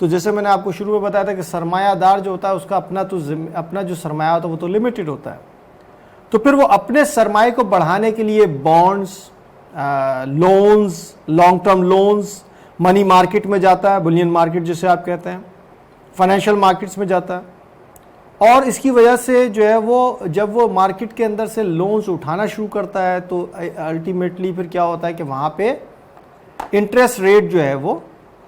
تو جیسے میں نے آپ کو شروع میں بتایا تھا کہ سرمایہ دار جو ہوتا ہے اس کا اپنا جو سرمایہ ہوتا ہے وہ تو لمیٹڈ ہوتا ہے، تو پھر وہ اپنے سرمایہ کو بڑھانے کے لیے bonds, loans, long term loans, money market میں جاتا ہے، بلین مارکیٹ جسے آپ کہتے ہیں، فائنینشیل مارکیٹس میں جاتا ہے، اور اس کی وجہ سے جو ہے وہ جب وہ مارکیٹ کے اندر سے لونز اٹھانا شروع کرتا ہے تو الٹیمیٹلی پھر کیا ہوتا ہے کہ وہاں پہ انٹرسٹ ریٹ جو ہے وہ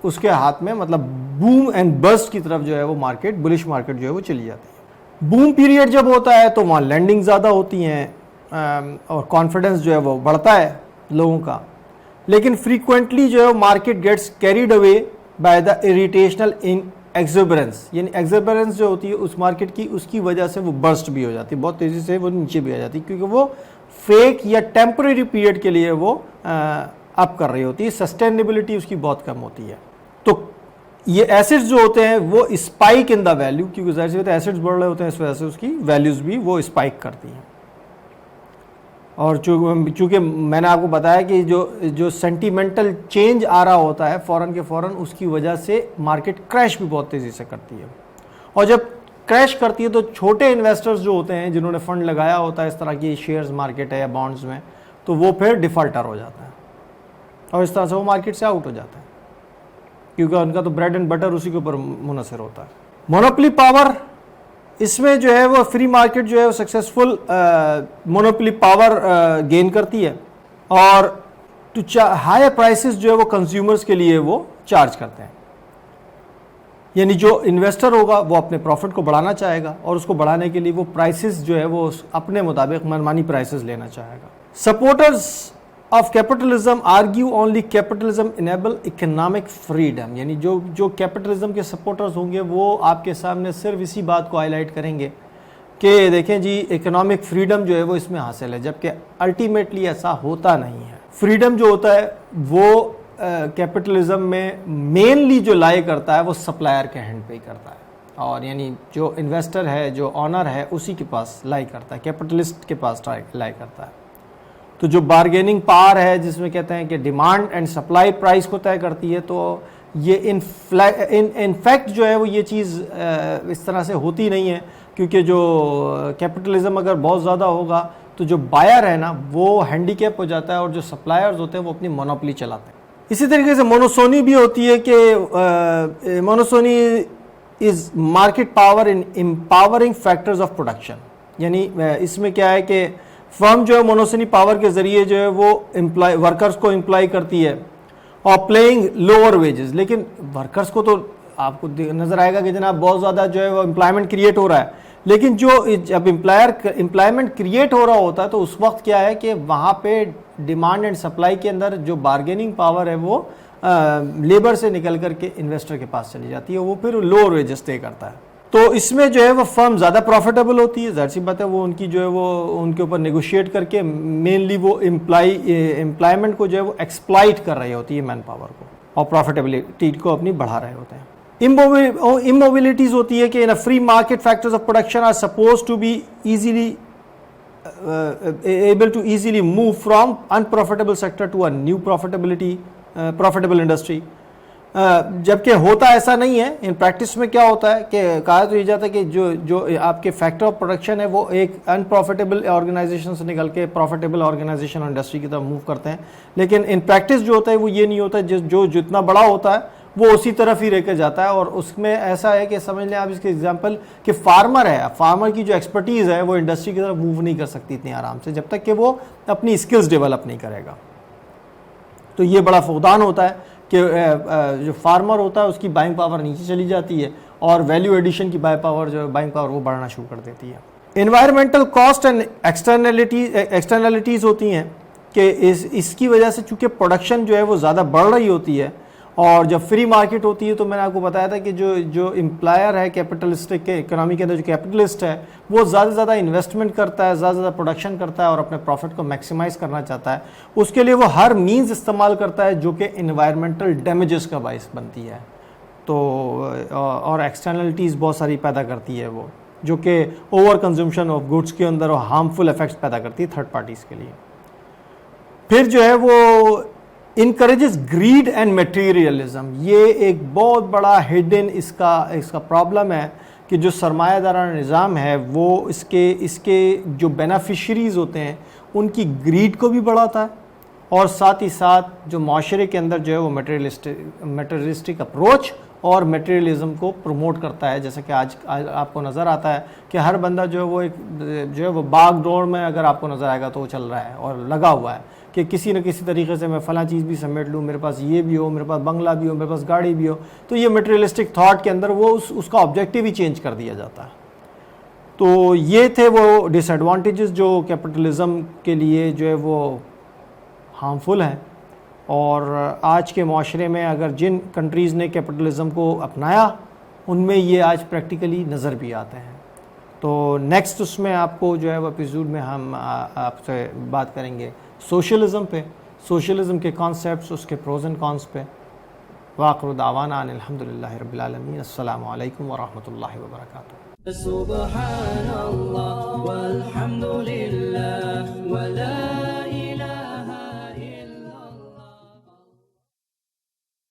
اس کے ہاتھ میں، مطلب بوم اینڈ بسٹ کی طرف جو ہے وہ مارکیٹ، بلش مارکیٹ جو ہے وہ چلی جاتی ہے۔ بوم پیریڈ جب ہوتا ہے تو وہاں لینڈنگ زیادہ ہوتی ہیں اور کانفیڈنس جو ہے وہ بڑھتا ہے لوگوں کا، لیکن فریکوینٹلی جو ہے market gets carried away by the irrational exuberance, یعنی ایگزوبرنس جو ہوتی ہے اس مارکیٹ کی، اس کی وجہ سے وہ برسٹ بھی ہو جاتی ہے، بہت تیزی سے وہ نیچے بھی آ جاتی ہے، کیونکہ وہ فیک یا ٹیمپریری پیریڈ کے لیے وہ اپ کر رہی ہوتی ہے، سسٹینیبلٹی اس کی بہت کم ہوتی ہے۔ تو یہ ایسڈز جو ہوتے ہیں وہ اسپائک ان دا ویلیو، کیونکہ ظاہر سی بات ہے ایسڈز بڑھ رہے ہوتے ہیں، اس وجہ سے اس کی ویلیوز بھی وہ اسپائک کرتی ہیں۔ اور چونکہ میں نے آپ کو بتایا کہ جو سینٹیمنٹل چینج آ رہا ہوتا ہے فوراً کے فوراً، اس کی وجہ سے مارکیٹ کریش بھی بہت تیزی سے کرتی ہے، اور جب کریش کرتی ہے تو چھوٹے انویسٹرز جو ہوتے ہیں جنہوں نے فنڈ لگایا ہوتا ہے اس طرح کی شیئرز مارکیٹ ہے یا بانڈز میں، تو وہ پھر ڈیفالٹر ہو جاتا ہے اور اس طرح سے وہ مارکیٹ سے آؤٹ ہو جاتا ہے، کیونکہ ان کا تو بریڈ اینڈ بٹر اسی کے اوپر منحصر ہوتا ہے۔ مونوپلی پاور، اس میں جو ہے وہ فری مارکیٹ جو ہے وہ سکسیسفل مونوپلی پاور گین کرتی ہے، اور ہائی پرائسز جو ہے وہ کنزیومرز کے لیے وہ چارج کرتے ہیں، یعنی جو انویسٹر ہوگا وہ اپنے پروفٹ کو بڑھانا چاہے گا، اور اس کو بڑھانے کے لیے وہ پرائسز جو ہے وہ اپنے مطابق منمانی پرائسز لینا چاہے گا۔ Supporters of capitalism argue only capitalism enable economic freedom, یعنی جو کیپٹلزم کے سپورٹرز ہوں گے وہ آپ کے سامنے صرف اسی بات کو ہائی لائٹ کریں گے کہ دیکھیں جی اکنامک فریڈم جو ہے وہ اس میں حاصل ہے، جبکہ الٹیمیٹلی ایسا ہوتا نہیں ہے۔ فریڈم جو ہوتا ہے وہ کیپٹلزم میں مینلی جو لائے کرتا ہے وہ سپلائر کے ہینڈ پہ ہی کرتا ہے، اور یعنی جو انویسٹر ہے، جو آنر ہے، اسی کے پاس لائی کرتا ہے، کیپٹلسٹ کے پاس لائی کرتا ہے۔ تو جو بارگیننگ پاور ہے جس میں کہتے ہیں کہ ڈیمانڈ اینڈ سپلائی پرائس کو طے کرتی ہے، تو یہ انفیکٹ جو ہے وہ یہ چیز اس طرح سے ہوتی نہیں ہے، کیونکہ جو کیپٹلزم اگر بہت زیادہ ہوگا تو جو بائر ہے نا وہ ہینڈی کیپ ہو جاتا ہے، اور جو سپلائرز ہوتے ہیں وہ اپنی مونوپلی چلاتے ہیں۔ اسی طریقے سے مونوسونی بھی ہوتی ہے کہ monopsony is market power in empowering factors of production, یعنی اس میں کیا ہے کہ فرم جو ہے مونوسونی پاور کے ذریعے جو ہے وہ ورکرز کو امپلائی کرتی ہے اور پلینگ لوور ویجز، لیکن ورکرز کو تو آپ کو نظر آئے گا کہ جناب بہت زیادہ جو ہے وہ امپلائمنٹ کریٹ ہو رہا ہے، لیکن جب امپلائمنٹ کریٹ ہو رہا ہوتا ہے تو اس وقت کیا ہے کہ وہاں پہ ڈیمانڈ اینڈ سپلائی کے اندر جو بارگیننگ پاور ہے وہ لیبر سے نکل کر کے انویسٹر کے پاس چلی جاتی ہے، وہ پھر لوور ویجز طے کرتا ہے۔ تو اس میں جو ہے وہ فرم زیادہ پروفیٹیبل ہوتی ہے، ظاہر سی بات ہے وہ ان کی جو ہے وہ ان کے اوپر نیگوشیٹ کر کے مینلی وہ امپلائمنٹ کو جو ہے وہ ایکسپلائٹ کر رہی ہوتی ہے مین پاور کو، اور پروفیٹیبلٹی کو اپنی بڑھا رہے ہوتے ہیں۔ اموبلٹیز ہوتی ہے کہ free market factors of production are suppose to be easily able to easily move from unprofitable sector to a new profitable industry، جبکہ ہوتا ایسا نہیں ہے۔ ان پریکٹس میں کیا ہوتا ہے کہ کہا تو یہ جاتا ہے کہ جو آپ کے فیکٹر آف پروڈکشن ہے وہ ایک ان پروفیٹیبل آرگنائزیشن سے نکل کے پروفیٹیبل آرگنائزیشن اور انڈسٹری کی طرف موو کرتے ہیں، لیکن ان پریکٹس جو ہوتا ہے وہ یہ نہیں ہوتا، جو جتنا بڑا ہوتا ہے وہ اسی طرف ہی رہ کے جاتا ہے۔ اور اس میں ایسا ہے کہ سمجھ لیں آپ اس کے ایگزامپل کہ فارمر ہے، فارمر کی جو ایکسپرٹیز ہے وہ انڈسٹری کی طرف موو نہیں کر سکتی اتنی آرام سے جب تک کہ وہ اپنی اسکلز ڈیولپ نہیں کرے گا۔ تو یہ بڑا فقدان ہوتا ہے کہ جو فارمر ہوتا ہے اس کی بائنگ پاور نیچے چلی جاتی ہے، اور ویلیو ایڈیشن کی بائنگ پاور وہ بڑھنا شروع کر دیتی ہے۔ انوائرمنٹل کاسٹ اینڈ ایکسٹرنلٹیز ہوتی ہیں کہ اس کی وجہ سے چونکہ پروڈکشن جو ہے وہ زیادہ بڑھ رہی ہوتی ہے، اور جب فری مارکیٹ ہوتی ہے تو میں نے آپ کو بتایا تھا کہ جو امپلائر ہے کیپٹلسٹک کے اکنامی کے اندر، جو کیپٹلسٹ ہے وہ زیادہ سے زیادہ انویسٹمنٹ کرتا ہے، زیادہ سے زیادہ پروڈکشن کرتا ہے اور اپنے پروفٹ کو میکسیمائز کرنا چاہتا ہے، اس کے لیے وہ ہر مینز استعمال کرتا ہے جو کہ انوائرمنٹل ڈیمیجز کا باعث بنتی ہے، تو اور ایکسٹرنلٹیز بہت ساری پیدا کرتی ہے وہ، جو کہ اوور کنزمپشن آف گڈس کے اندر ہارمفل افیکٹس پیدا کرتی ہے تھرڈ پارٹیز کے لیے۔ پھر جو ہے وہ انکریجز گریڈ اینڈ میٹیریلزم. یہ ایک بہت بڑا ہڈن اس کا پرابلم ہے کہ جو سرمایہ دارانہ نظام ہے وہ اس کے جو بینیفیشریز ہوتے ہیں ان کی گریڈ کو بھی بڑھاتا ہے، اور ساتھ ہی ساتھ جو معاشرے کے اندر جو ہے وہ میٹریلسٹک اپروچ اور میٹیریلزم کو پروموٹ کرتا ہے. جیسا کہ آج آپ کو نظر آتا ہے کہ ہر بندہ جو ہے وہ باغ دوڑ میں اگر آپ کو نظر آئے گا تو وہ چل رہا ہے اور لگا ہوا ہے کہ کسی نہ کسی طریقے سے میں فلاں چیز بھی سمیٹ لوں، میرے پاس یہ بھی ہو، میرے پاس بنگلہ بھی ہو، میرے پاس گاڑی بھی ہو. تو یہ میٹیریلسٹک تھاٹ کے اندر وہ اس کا آبجیکٹیو ہی چینج کر دیا جاتا ہے. تو یہ تھے وہ ڈس ایڈوانٹیجز جو کیپٹلزم کے لیے جو ہے وہ ہارمفل ہیں. اور آج کے معاشرے میں اگر جن کنٹریز نے کیپٹلزم کو اپنایا ان میں یہ آج پریکٹیکلی نظر بھی آتے ہیں. تو نیکسٹ اس میں آپ کو جو ہے وہ ایپیسوڈ میں ہم آپ سے بات کریں گے سوشلزم پہ، سوشلزم کے کانسیپٹس، اس کے پروز اینڈ کانس پہ. وآخر دعوانا ان الحمدللہ رب العالمین. السلام علیکم ورحمۃ اللہ وبرکاتہ. سبحان اللہ